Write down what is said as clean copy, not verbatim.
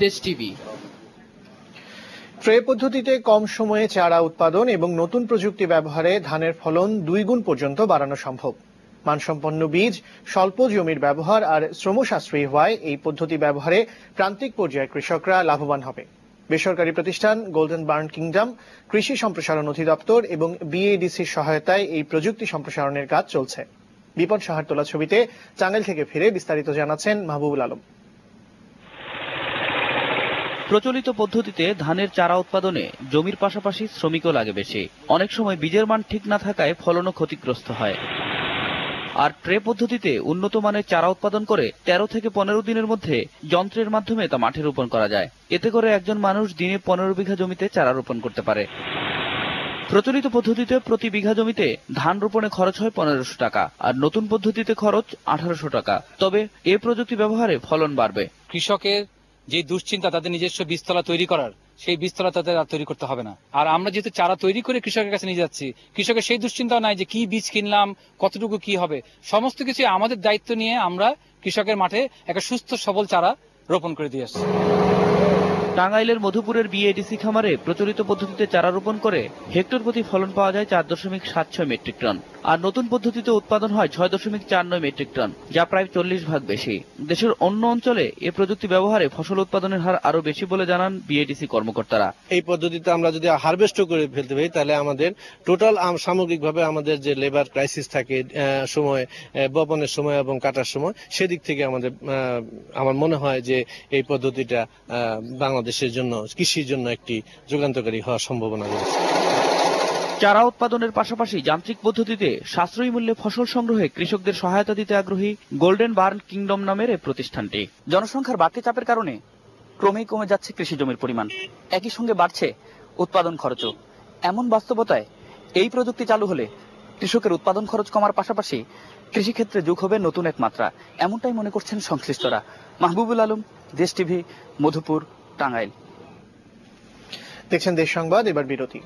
দেশ TV. Tray পদ্ধতিতে কম সময়ে চারা উৎপাদন এবং নতুন প্রযুক্তি ব্যবহারে ধানের ফলন 2 গুণ পর্যন্ত বাড়ানো সম্ভব। মানসম্পন্ন বীজ, স্বল্প জমির ব্যবহার আর শ্রম সাশ্রয়ী হওয়ায় এই পদ্ধতি ব্যবহারে প্রান্তিক পর্যায়ে কৃষকরা লাভবান হবে। বেসরকারি প্রতিষ্ঠান গোল্ডেন বার্ন কিংডম, কৃষি সম্প্রসারণ অধিদপ্তর এবং বিএডিসির সহায়তায় এই প্রযুক্তি সম্প্রসারণের কাজ চলছে। বিপন সাহার তোলা ছবিতে টাঙ্গাইল থেকে ফিরে বিস্তারিত জানাচ্ছেন মাহবুবুল আলম। প্রচলিত পদ্ধতিতে ধানের চারা উৎপাদনে জমির পাশাপাশি শ্রমিকও লাগে বেশি। অনেক সময় বীজের মান ঠিক না থাকায় ফলনও ক্ষতিগ্রস্ত হয়। আর ট্রে পদ্ধতিতে উন্নত মানের চারা উৎপাদন করে 13 থেকে 15 দিনের মধ্যে যন্ত্রের মাধ্যমে তা মাঠে রোপণ করা যায়। এতে করে একজন মানুষ দিনে 15 বিঘা জমিতে চারা রোপণ করতে পারে। প্রচলিত পদ্ধতিতে প্রতি বিঘা জমিতে ধান রোপণে খরচ হয় 1500 টাকা, আর নতুন পদ্ধতিতে খরচ 1800 টাকা। তবে এ প্রযুক্তি ব্যবহারে ফলন বাড়বে। কৃষকের যে দুশ্চিন্তা তাদের নিজস্ব বীজতলা তৈরি করার, সেই বীজতলা তাদের আর তৈরি করতে হবে না। আর আমরা যেহেতু চারা তৈরি করে কৃষকের কাছে নিয়ে যাচ্ছি, কৃষকের সেই দুশ্চিন্তাও নাই যে কি বীজ কিনলাম, কতটুকু কি হবে। সমস্ত কিছু আমাদের দায়িত্ব নিয়ে আমরা কৃষকের মাঠে একটা সুস্থ সবল চারা রোপণ করে দিয়ে আসছি। টাঙ্গাইলের মধুপুরের বিএডিসি খামারে প্রচলিত পদ্ধতিতে চারা রোপণ করে হেক্টর প্রতি ফলন পাওয়া যায় 4.76 মেট্রিক টন, আর নতুন পদ্ধতিতে উৎপাদন হয় 6.49 মেট্রিক টন, যা প্রায় 40 ভাগ বেশি। দেশের অন্য অঞ্চলে এ প্রযুক্তি ব্যবহারে ফসল উৎপাদনের হার আরো বেশি বলে জানান বিএডিসি কর্মকর্তারা। এই পদ্ধতিতে আমরা যদি হারভেস্টও করে ফেলতে পারি, তাহলে আমাদের টোটাল সামগ্রিকভাবে আমাদের যে লেবার ক্রাইসিস থাকে সময়, বপনের সময় এবং কাটার সময়, সেদিক থেকে আমার মনে হয় যে এই পদ্ধতিটা বাংলাদেশের জন্য, কৃষির জন্য একটি যুগান্তকারী হওয়ার সম্ভাবনা রয়েছে। চারা উৎপাদনের পাশাপাশি যান্ত্রিক পদ্ধতিতে সাশ্রয়ী মূল্যে ফসল সংগ্রহে কৃষকদের সহায়তা দিতে আগ্রহী গোল্ডেন বার্ন কিংডম নামের এই প্রতিষ্ঠানটি। জনসংখ্যার বাড়তি চাপের কারণে ক্রমেই কমে যাচ্ছে কৃষি জমির পরিমাণ, একই সঙ্গে বাড়ছে উৎপাদন খরচও। এমন বাস্তবতায় এই প্রযুক্তি চালু হলে কৃষকের উৎপাদন খরচ কমার পাশাপাশি কৃষিক্ষেত্রে যোগ হবে নতুন এক মাত্রা, এমনটাই মনে করছেন সংশ্লিষ্টরা। মাহবুবুল আলম, দেশ টিভি, মধুপুর, টাঙ্গাইল। দেখছেন দেশ সংবাদ, এবার বিরতি।